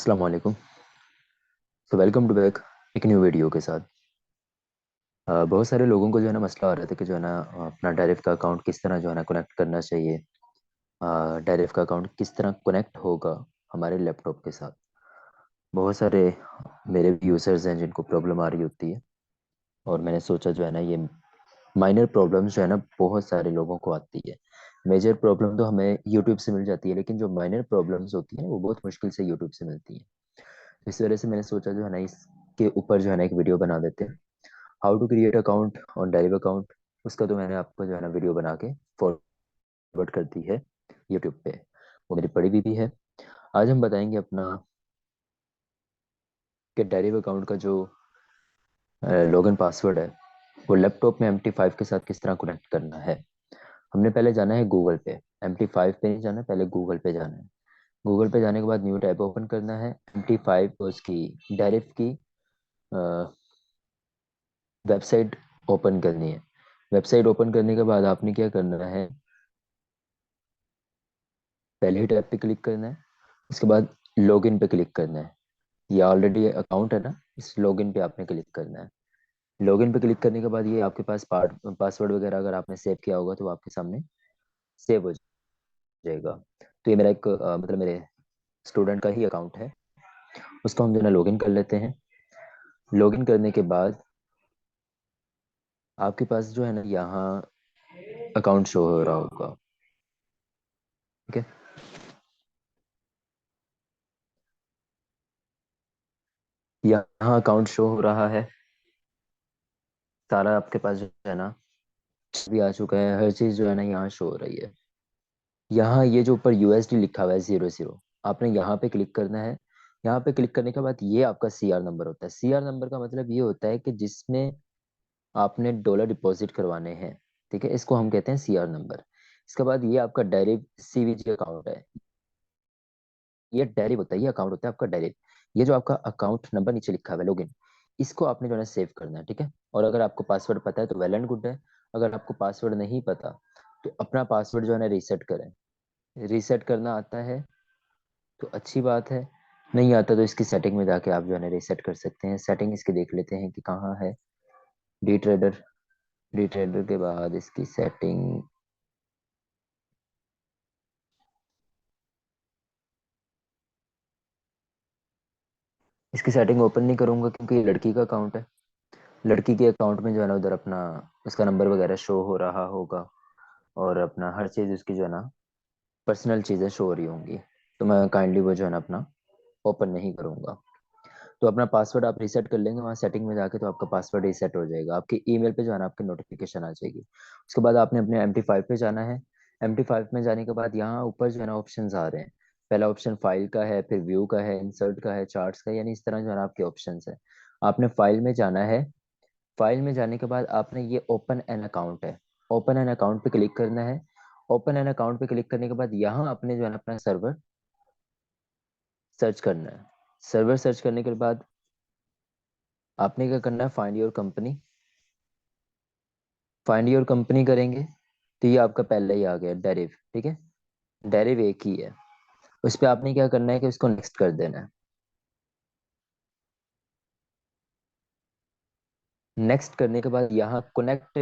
अस्सलाम वालेकुम। So welcome to back एक न्यू वीडियो के साथ। बहुत सारे लोगों को जो है ना मसला आ रहा था कि जो है ना अपना डायरेक्ट का अकाउंट किस तरह जो है ना कनेक्ट करना चाहिए। डायरेक्ट का अकाउंट किस तरह कनेक्ट होगा हमारे लैपटॉप के साथ। बहुत सारे मेरे भी यूज़र्स हैं जिनको प्रॉब्लम आ रही होती है, और मैंने सोचा जो है ना ये माइनर प्रॉब्लम्स जो है ना बहुत सारे लोगों को आती है। मेजर प्रॉब्लम तो हमें यूट्यूब से मिल जाती है, लेकिन जो माइनर प्रॉब्लम्स होती है ना वो बहुत मुश्किल से यूट्यूब से मिलती है। इस वजह से मैंने सोचा जो है ना इसके ऊपर जो है ना एक वीडियो बना देते हैं, how to create account on direct account. उसका तो मैंने आपको जो है ना वीडियो बना के फॉरवर्ड कर दी है यूट्यूब पे, वो मेरी पड़ी हुई भी है। आज हम बताएंगे अपना कि डायरेक्ट अकाउंट का जो लॉगिन पासवर्ड है वो लैपटॉप में MT5 के साथ किस तरह कनेक्ट करना है। हमने पहले जाना है गूगल पे, MT5 पे नहीं जाना, पहले गूगल पे जाना है। गूगल पे जाने के बाद न्यू टैब ओपन करना है, MT5 को उसकी डायरेक्ट की वेबसाइट ओपन करनी है। वेबसाइट ओपन करने के बाद आपने क्या करना है, पहले ही टैब पे क्लिक करना है। उसके बाद लॉगिन पे क्लिक करना है। ये ऑलरेडी अकाउंट है ना, इस लॉगिन पे आपने क्लिक करना है। लॉगिन पे क्लिक करने के बाद ये आपके पास पासवर्ड वगैरह अगर आपने सेव किया होगा तो वो आपके सामने सेव हो जाएगा। तो ये मेरा एक मतलब मेरे स्टूडेंट का ही अकाउंट है, उसको हम जो है ना लॉगिन कर लेते हैं। लॉगिन करने के बाद आपके पास जो है ना यहाँ अकाउंट शो हो रहा होगा। ठीक है, यहाँ अकाउंट शो हो रहा है सारा आपके पास जो है ना भी आ चुका है, हर चीज जो है ना यहाँ शो हो रही है। यहाँ ये जो ऊपर USD लिखा हुआ है 00, आपने यहाँ पे क्लिक करना है। यहाँ पे क्लिक करने के बाद ये आपका CR नंबर होता है। CR नंबर का मतलब ये होता है कि जिसमें आपने डॉलर डिपॉजिट करवाने हैं। ठीक है, इसको हम कहते हैं CR नंबर। इसके बाद ये आपका डायरेक्ट CVG अकाउंट है। ये डायरेक्ट होता है, ये अकाउंट होता है आपका डायरेक्ट। ये जो आपका अकाउंट नंबर नीचे लिखा हुआ है लॉगिन, इसको आपने जो है सेव करना है। ठीक है, और अगर आपको पासवर्ड पता है तो वेल एंड गुड है। अगर आपको पासवर्ड नहीं पता तो अपना पासवर्ड जो है ना रीसेट करें। रीसेट करना आता है तो अच्छी बात है, नहीं आता तो इसकी सेटिंग में जाके आप जो है ना रीसेट कर सकते हैं। सेटिंग इसकी देख लेते हैं कि कहाँ है। डी ट्रेडर, डी ट्रेडर के बाद इसकी सेटिंग, इसकी सेटिंग ओपन नहीं करूंगा क्योंकि ये लड़की का अकाउंट है। लड़की के अकाउंट में जो है ना उधर अपना उसका नंबर वगैरह शो हो रहा होगा, और अपना हर चीज़ उसकी जो है ना पर्सनल चीज़ें शो हो रही होंगी। तो मैं काइंडली वो जो है ना अपना ओपन नहीं करूंगा। तो अपना पासवर्ड आप रीसेट कर लेंगे वहाँ सेटिंग में जाके, तो आपका पासवर्ड रीसेट हो जाएगा। आपकी ईमेल पे जो है ना आपकी नोटिफिकेशन आ जाएगी। उसके बाद आपने अपने MT5 पे जाना है। MT5 में जाने के बाद यहाँ ऊपर जो है ना ऑप्शन आ रहे हैं। पहला ऑप्शन फाइल का है, फिर व्यू का है, इंसर्ट का है, चार्ट्स का है, यानी इस तरह जो है ना आपके ऑप्शन है। आपने फाइल में जाना है। फाइल में जाने के बाद आपने ये ओपन एन अकाउंट है, ओपन एन अकाउंट पे क्लिक करना है। ओपन एन अकाउंट पे क्लिक करने के बाद यहाँ आपने जो है ना अपना सर्वर सर्च करना है। सर्वर सर्च करने के बाद आपने क्या करना है, find your company. Find your company करेंगे तो ये आपका पहले ही आ गया डेरिव। ठीक है, डेरिव एक ही है। उस पर आपने क्या करना है कि उसको नेक्स्ट कर देना है। नेक्स्ट करने के बाद यहाँ कनेक्ट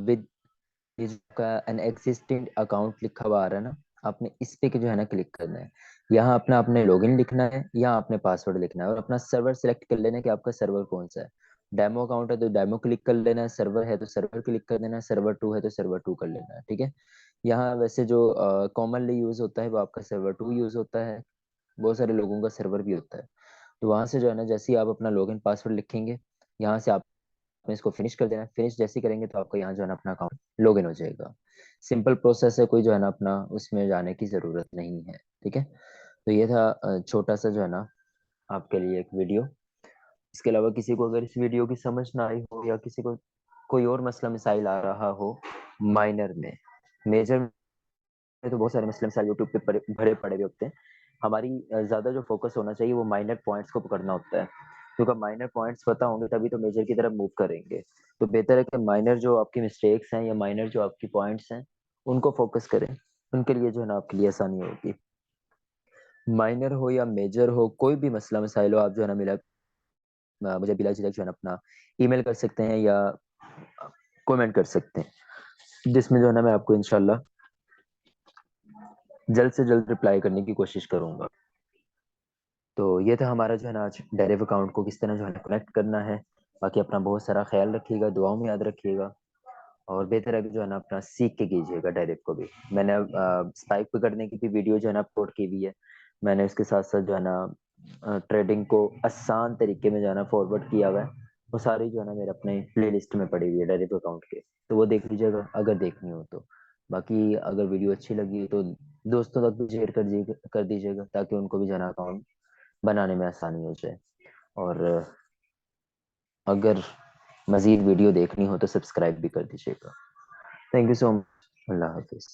विद का एन एग्जिस्टिंग अकाउंट लिखा हुआ आ रहा है ना, आपने इस पे के जो है ना क्लिक करना है। यहाँ अपना अपने लॉगिन लिखना है, यहाँ अपने पासवर्ड लिखना है, और अपना सर्वर सिलेक्ट कर लेना है कि आपका सर्वर कौन सा है। डेमो अकाउंट है तो डेमो क्लिक कर लेना है, सर्वर है तो सर्वर क्लिक कर देना है, सर्वर 2 है तो सर्वर 2 कर लेना है। ठीक है, यहाँ वैसे जो कॉमनली यूज होता है वो आपका सर्वर 2 यूज होता है। बहुत सारे लोगों का सर्वर भी होता है। तो वहां से जो है ना जैसे ही आप अपना लॉगिन पासवर्ड लिखेंगे, यहाँ से आपने इसको फिनिश कर देना है। फिनिश जैसे ही करेंगे तो आपको यहाँ जो है ना अपना अकाउंट लॉगिन हो जाएगा। सिंपल प्रोसेस है, कोई जो है ना अपना उसमें जाने की जरूरत नहीं है। ठीक है, तो ये था छोटा सा जो है ना आपके लिए एक वीडियो। इसके अलावा किसी को अगर इस वीडियो की समझ ना आई हो, या किसी को कोई और मसला मिसाइल आ रहा हो माइनर में, मेजर में तो बहुत सारे मसले मिसाइल यूट्यूब पे भरे पड़े हुए होते हैं। हमारी ज्यादा जो फोकस होना चाहिए वो माइनर पॉइंट्स को पकड़ना होता है, क्योंकि माइनर पॉइंट्स पता होंगे तभी तो मेजर की तरफ मूव करेंगे। तो बेहतर है कि माइनर जो आपकी मिस्टेक्स हैं या माइनर जो आपकी पॉइंट्स हैं उनको फोकस करें, उनके लिए जो है ना आपके लिए आसानी होगी। माइनर हो या मेजर हो, कोई भी मसला मसाइल हो, आप जो है ना मिला मुझे बिला झिझक जो है ना अपना ईमेल कर सकते हैं या कमेंट कर सकते हैं, जिसमें जो है ना मैं आपको इंशाल्लाह जल्द से जल्द रिप्लाई करने की कोशिश करूंगा। तो ये था हमारा जो है ना आज डायरेक्ट अकाउंट को किस तरह जो है ना कनेक्ट करना है। बाकी अपना बहुत सारा ख्याल रखिएगा, दुआओं में याद रखिएगा, और बेहतर है कि जो है ना अपना सीख के कीजिएगा डायरेक्ट को भी। मैंने स्पाइक पकड़ने की भी वीडियो जो है ना अपलोड की हुई है। मैंने उसके साथ साथ जो है ना ट्रेडिंग को आसान तरीके में जो है ना फॉरवर्ड किया हुआ है। वो सारी जो है ना मेरे अपने प्ले लिस्ट में पड़ी हुई है डायरेक्ट अकाउंट के, तो वो देख लीजिएगा अगर देखनी हो तो। बाकी अगर वीडियो अच्छी लगी तो दोस्तों तक भी शेयर कर दीजिएगा, ताकि उनको भी जो है ना अकाउंट बनाने में आसानी हो जाए। और अगर मजीद वीडियो देखनी हो तो सब्सक्राइब भी कर दीजिएगा। Thank you so much. Allah Hafiz.